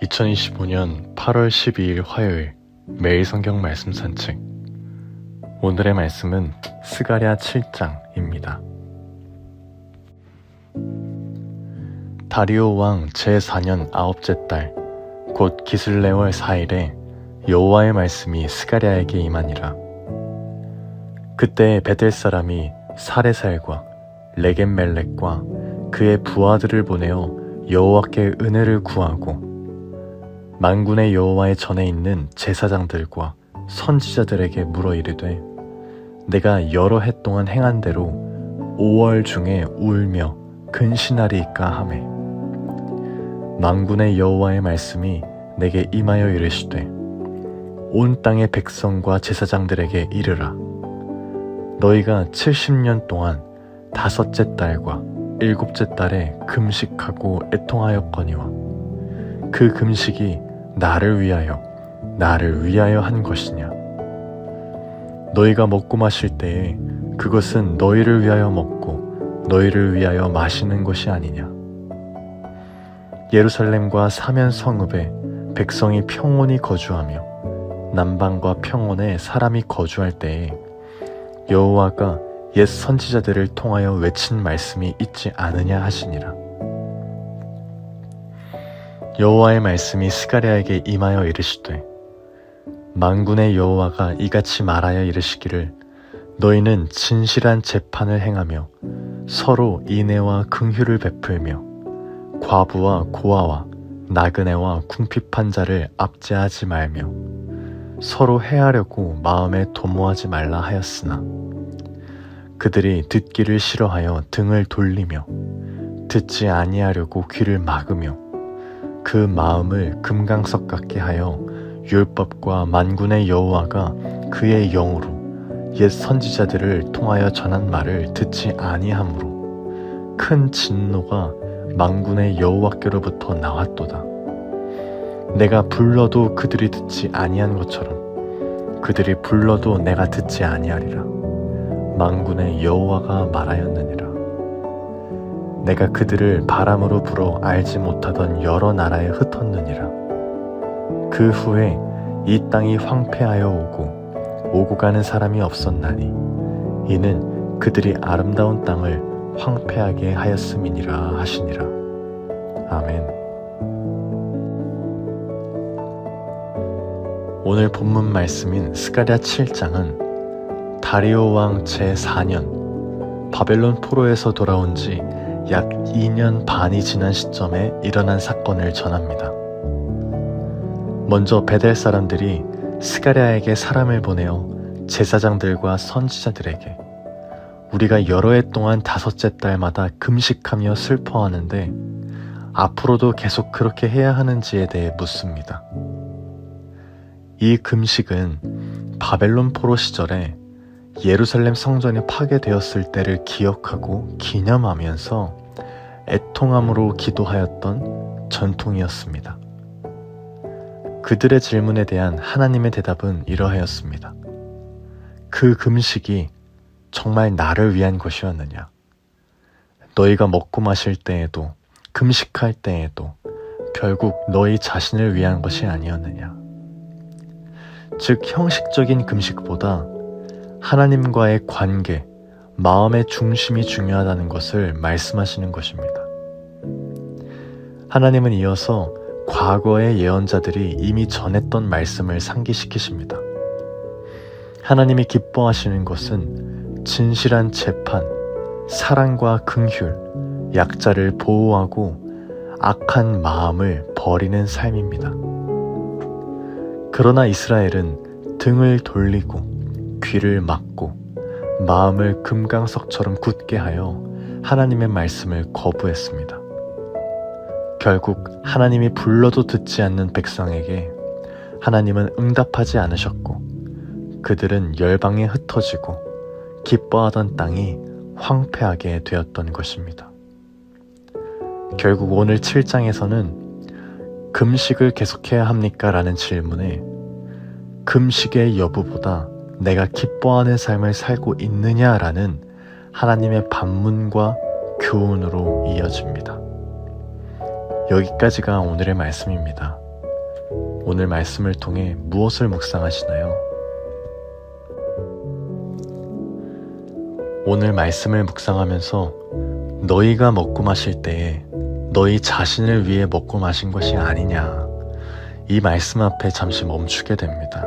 2025년 8월 12일 화요일 매일 성경 말씀 산책. 오늘의 말씀은 스가랴 7장입니다. 다리오 왕 제4년 9째 달 곧 기슬레월 4일에 여호와의 말씀이 스가랴에게 임하니라. 그때 베델 사람이 사레살과 레겜멜렉과 그의 부하들을 보내어 여호와께 은혜를 구하고 만군의 여호와의 전에 있는 제사장들과 선지자들에게 물어 이르되 내가 여러 해 동안 행한 대로 5월 중에 울며 근신하리이까 하매 만군의 여호와의 말씀이 내게 임하여 이르시되 온 땅의 백성과 제사장들에게 이르라. 너희가 70년 동안 5째 달과 7째 달에 금식하고 애통하였거니와 그 금식이 나를 위하여 한 것이냐. 너희가 먹고 마실 때에 그것은 너희를 위하여 먹고 너희를 위하여 마시는 것이 아니냐. 예루살렘과 사면 성읍에 백성이 평온히 거주하며 남방과 평원에 사람이 거주할 때에 여호와가 옛 선지자들을 통하여 외친 말씀이 있지 않으냐 하시니라. 여호와의 말씀이 스가랴에게 임하여 이르시되 만군의 여호와가 이같이 말하여 이르시기를 너희는 진실한 재판을 행하며 서로 인애와 긍휼을 베풀며 과부와 고아와 나그네와 궁핍한 자를 압제하지 말며 서로 해하려고 마음에 도모하지 말라 하였으나 그들이 듣기를 싫어하여 등을 돌리며 듣지 아니하려고 귀를 막으며 그 마음을 금강석 같게 하여 율법과 만군의 여호와가 그의 영으로 옛 선지자들을 통하여 전한 말을 듣지 아니하므로 큰 진노가 만군의 여호와께로부터 나왔도다. 내가 불러도 그들이 듣지 아니한 것처럼 그들이 불러도 내가 듣지 아니하리라. 만군의 여호와가 말하였느니라. 내가 그들을 바람으로 불어 알지 못하던 여러 나라에 흩었느니라. 그 후에 이 땅이 황폐하여 오고 가는 사람이 없었나니 이는 그들이 아름다운 땅을 황폐하게 하였음이니라 하시니라. 아멘. 오늘 본문 말씀인 스가랴 7장은 다리오 왕 제4년 바벨론 포로에서 돌아온 지 약 2년 반이 지난 시점에 일어난 사건을 전합니다. 먼저 베델 사람들이 스가랴에게 사람을 보내어 제사장들과 선지자들에게 우리가 여러 해 동안 5째 달마다 금식하며 슬퍼하는데 앞으로도 계속 그렇게 해야 하는지에 대해 묻습니다. 이 금식은 바벨론 포로 시절에 예루살렘 성전이 파괴되었을 때를 기억하고 기념하면서 애통함으로 기도하였던 전통이었습니다. 그들의 질문에 대한 하나님의 대답은 이러하였습니다. 그 금식이 정말 나를 위한 것이었느냐? 너희가 먹고 마실 때에도 금식할 때에도 결국 너희 자신을 위한 것이 아니었느냐? 즉 형식적인 금식보다 하나님과의 관계, 마음의 중심이 중요하다는 것을 말씀하시는 것입니다. 하나님은 이어서 과거의 예언자들이 이미 전했던 말씀을 상기시키십니다. 하나님이 기뻐하시는 것은 진실한 재판, 사랑과 긍휼, 약자를 보호하고 악한 마음을 버리는 삶입니다. 그러나 이스라엘은 등을 돌리고 귀를 막고 마음을 금강석처럼 굳게 하여 하나님의 말씀을 거부했습니다. 결국 하나님이 불러도 듣지 않는 백성에게 하나님은 응답하지 않으셨고 그들은 열방에 흩어지고 기뻐하던 땅이 황폐하게 되었던 것입니다. 결국 오늘 7장에서는 금식을 계속해야 합니까? 라는 질문에 금식의 여부보다 내가 기뻐하는 삶을 살고 있느냐라는 하나님의 반문과 교훈으로 이어집니다. 여기까지가 오늘의 말씀입니다. 오늘 말씀을 통해 무엇을 묵상하시나요? 오늘 말씀을 묵상하면서 너희가 먹고 마실 때에 너희 자신을 위해 먹고 마신 것이 아니냐, 이 말씀 앞에 잠시 멈추게 됩니다.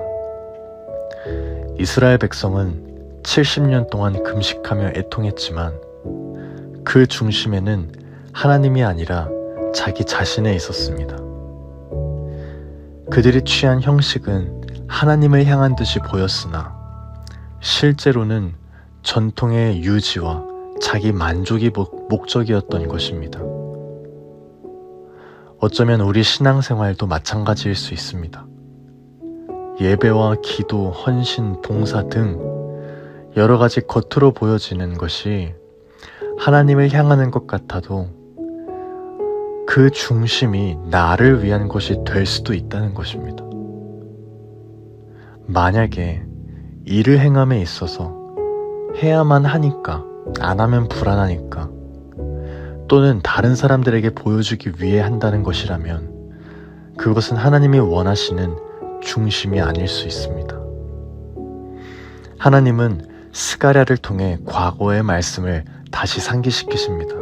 이스라엘 백성은 70년 동안 금식하며 애통했지만 그 중심에는 하나님이 아니라 자기 자신에 있었습니다. 그들이 취한 형식은 하나님을 향한 듯이 보였으나 실제로는 전통의 유지와 자기 만족이 목적이었던 것입니다. 어쩌면 우리 신앙생활도 마찬가지일 수 있습니다. 예배와 기도, 헌신, 봉사 등 여러 가지 겉으로 보여지는 것이 하나님을 향하는 것 같아도 그 중심이 나를 위한 것이 될 수도 있다는 것입니다. 만약에 일을 행함에 있어서 해야만 하니까, 안 하면 불안하니까, 또는 다른 사람들에게 보여주기 위해 한다는 것이라면 그것은 하나님이 원하시는 중심이 아닐 수 있습니다. 하나님은 스가랴를 통해 과거의 말씀을 다시 상기시키십니다.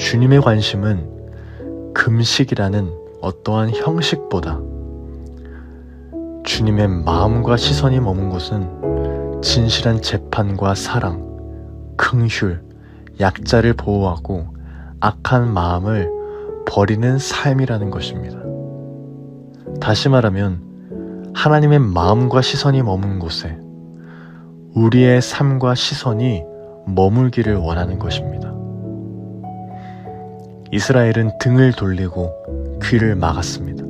주님의 관심은 금식이라는 어떠한 형식보다 주님의 마음과 시선이 머문 곳은 진실한 재판과 사랑, 긍휼, 약자를 보호하고 악한 마음을 버리는 삶이라는 것입니다. 다시 말하면 하나님의 마음과 시선이 머문 곳에 우리의 삶과 시선이 머물기를 원하는 것입니다. 이스라엘은 등을 돌리고 귀를 막았습니다.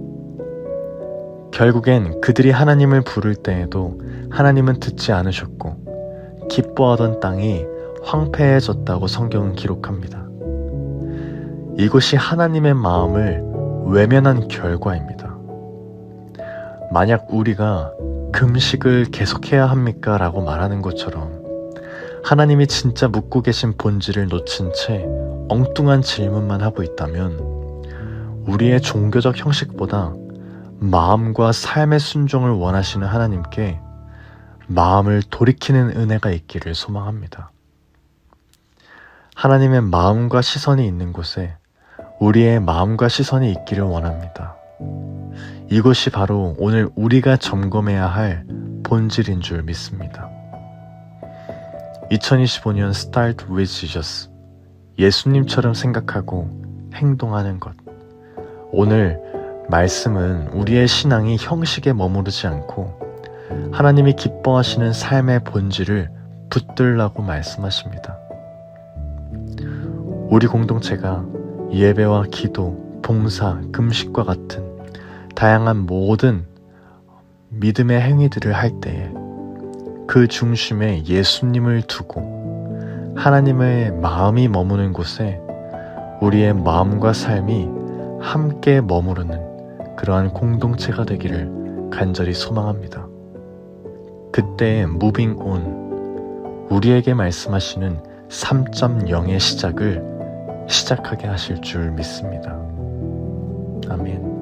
결국엔 그들이 하나님을 부를 때에도 하나님은 듣지 않으셨고 기뻐하던 땅이 황폐해졌다고 성경은 기록합니다. 이것이 하나님의 마음을 외면한 결과입니다. 만약 우리가 금식을 계속해야 합니까? 라고 말하는 것처럼 하나님이 진짜 묻고 계신 본질을 놓친 채 엉뚱한 질문만 하고 있다면 우리의 종교적 형식보다 마음과 삶의 순종을 원하시는 하나님께 마음을 돌이키는 은혜가 있기를 소망합니다. 하나님의 마음과 시선이 있는 곳에 우리의 마음과 시선이 있기를 원합니다. 이것이 바로 오늘 우리가 점검해야 할 본질인 줄 믿습니다. 2025년 Start with Jesus, 예수님처럼 생각하고 행동하는 것. 오늘 말씀은 우리의 신앙이 형식에 머무르지 않고 하나님이 기뻐하시는 삶의 본질을 붙들라고 말씀하십니다. 우리 공동체가 예배와 기도, 봉사, 금식과 같은 다양한 모든 믿음의 행위들을 할 때에 그 중심에 예수님을 두고 하나님의 마음이 머무는 곳에 우리의 마음과 삶이 함께 머무르는 그러한 공동체가 되기를 간절히 소망합니다. 그때의 무빙 온, 우리에게 말씀하시는 3.0의 시작을 시작하게 하실 줄 믿습니다. 아멘.